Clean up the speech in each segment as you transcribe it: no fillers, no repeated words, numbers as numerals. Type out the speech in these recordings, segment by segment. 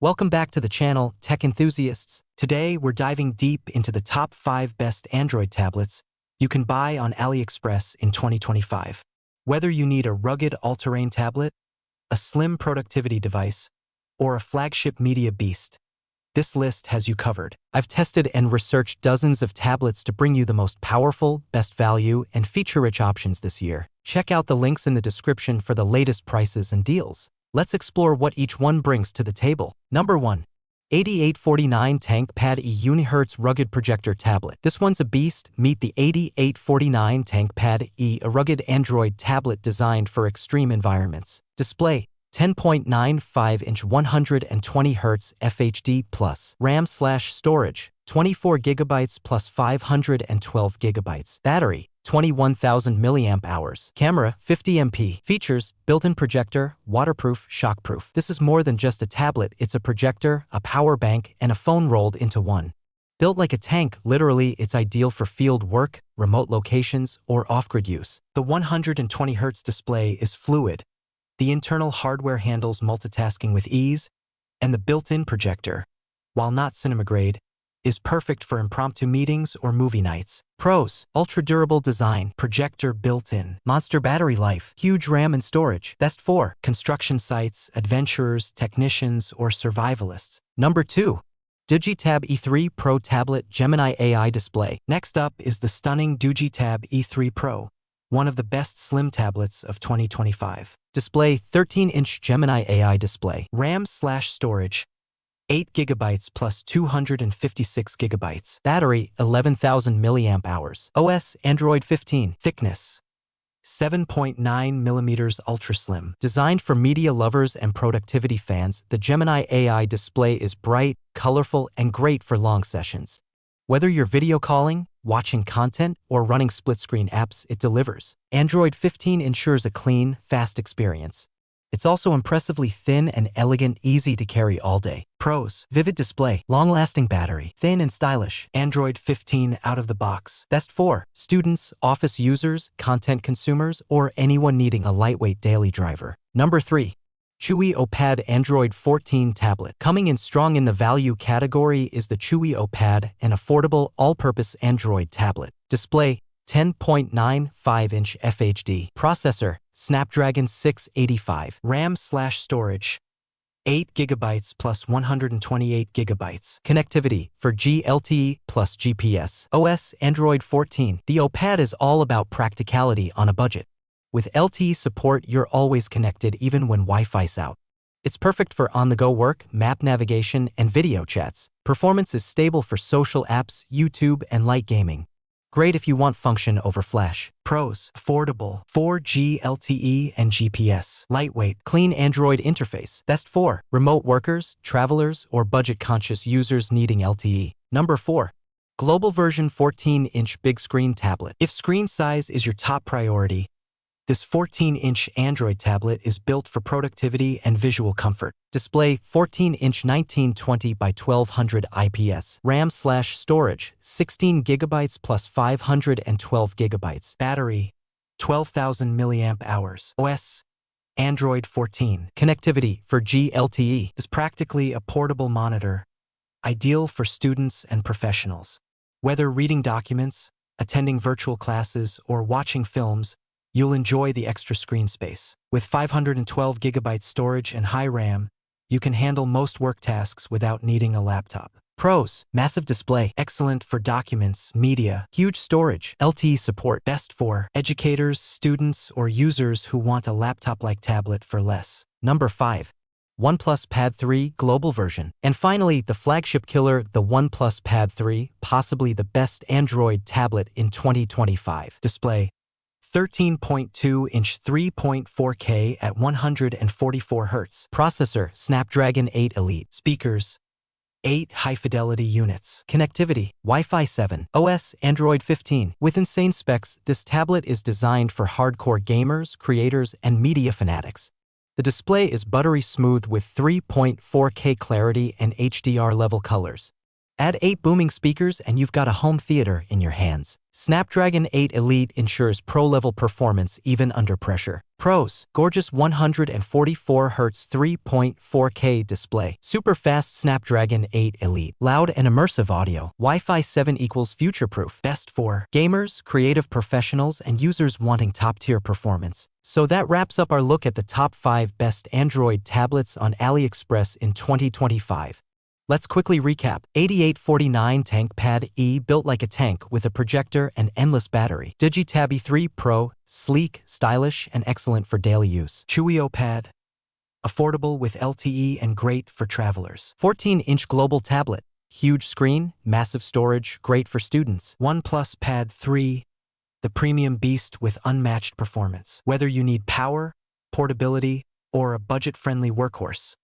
Welcome back to the channel, tech enthusiasts. Today, we're diving deep into the top 5 best Android tablets you can buy on AliExpress in 2025. Whether you need a rugged all-terrain tablet, a slim productivity device, or a flagship media beast, this list has you covered. I've tested and researched dozens of tablets to bring you the most powerful, best value, and feature-rich options this year. Check out the links in the description for the latest prices and deals. Let's explore what each one brings to the table. Number 1. 8849 ThinkPad E Unihertz Rugged Projector Tablet. This one's a beast. Meet the 8849 ThinkPad E, a rugged Android tablet designed for extreme environments. Display: 10.95-inch 120Hz FHD plus. RAM/storage: 24 GB plus 512 GB. Battery: 21,000 mAh. Camera: 50 MP. Features: built-in projector, waterproof, shockproof. This is more than just a tablet, it's a projector, a power bank, and a phone rolled into one. Built like a tank, literally, it's ideal for field work, remote locations, or off-grid use. The 120Hz display is fluid. The internal hardware handles multitasking with ease, and the built-in projector, while not cinema-grade, is perfect for impromptu meetings or movie nights. Pros: ultra-durable design, projector built-in, monster battery life, huge RAM and storage. Best for construction sites, adventurers, technicians, or survivalists. Number 2. DOOGEE Tab E3 Pro Tablet Gemini AI Display. Next up is the stunning DOOGEE Tab E3 Pro, one of the best slim tablets of 2025. Display: 13-inch Gemini AI display. RAM/storage: 8 GB plus 256 GB. Battery: 11,000 mAh. OS: Android 15. Thickness: 7.9 mm ultra slim. Designed for media lovers and productivity fans, the Gemini AI display is bright, colorful, and great for long sessions. Whether you're video calling, watching content, or running split-screen apps, it delivers. Android 15 ensures a clean, fast experience. It's also impressively thin and elegant, easy to carry all day. Pros: vivid display, long-lasting battery, thin and stylish. Android 15 out of the box. Best for students, office users, content consumers, or anyone needing a lightweight daily driver. Number 3. CHUWI AuPad Android 14 Tablet. Coming in strong in the value category is the CHUWI AuPad, an affordable, all-purpose Android tablet. Display: 10.95-inch FHD. Processor: Snapdragon 685. RAM/storage: 8 GB plus 128 GB. Connectivity: for LTE plus GPS. OS: Android 14. The AuPad is all about practicality on a budget. With LTE support, you're always connected even when Wi-Fi's out. It's perfect for on-the-go work, map navigation, and video chats. Performance is stable for social apps, YouTube, and light gaming. Great if you want function over flash. Pros: affordable, 4G LTE and GPS. Lightweight, clean Android interface. Best for remote workers, travelers, or budget-conscious users needing LTE. Number 4. Global version 14-inch big screen tablet. If screen size is your top priority, this 14-inch Android tablet is built for productivity and visual comfort. Display: 14-inch 1920 by 1200 IPS. RAM/storage: 16 GB plus 512 GB. Battery: 12,000 mAh. OS: Android 14. Connectivity: for LTE. Is practically a portable monitor, ideal for students and professionals. Whether reading documents, attending virtual classes, or watching films, you'll enjoy the extra screen space. With 512 GB storage and high RAM, you can handle most work tasks without needing a laptop. Pros: massive display, excellent for documents, media. Huge storage, LTE support, best for educators, students, or users who want a laptop-like tablet for less. Number 5. OnePlus Pad 3 Global Version. And finally, the flagship killer, the OnePlus Pad 3, possibly the best Android tablet in 2025. Display: 13.2-inch 3.4K at 144 Hz. Processor: Snapdragon 8 Elite. Speakers: 8 high-fidelity units. Connectivity: Wi-Fi 7. OS: Android 15. With insane specs, this tablet is designed for hardcore gamers, creators, and media fanatics. The display is buttery smooth with 3.4K clarity and HDR-level colors, Add 8 booming speakers and you've got a home theater in your hands. Snapdragon 8 Elite ensures pro-level performance even under pressure. Pros: gorgeous 144Hz 3.4K display. Super fast Snapdragon 8 Elite. Loud and immersive audio. Wi-Fi 7 equals future-proof. Best for gamers, creative professionals, and users wanting top-tier performance. So that wraps up our look at the top 5 best Android tablets on AliExpress in 2025. Let's quickly recap. 8849 ThinkPad E, built like a tank with a projector and endless battery. DOOGEE Tab E3 Pro, sleek, stylish, and excellent for daily use. CHUWI OuPad, affordable with LTE and great for travelers. 14-inch global tablet, huge screen, massive storage, great for students. OnePlus Pad 3, the premium beast with unmatched performance. Whether you need power, portability, or a budget-friendly workhorse,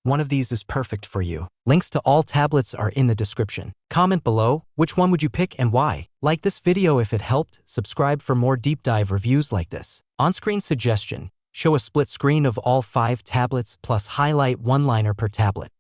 one of these is perfect for you. Links to all tablets are in the description. Comment below, which one would you pick and why? Like this video if it helped, subscribe for more deep dive reviews like this. On-screen suggestion: show a split screen of all 5 tablets plus highlight one liner per tablet.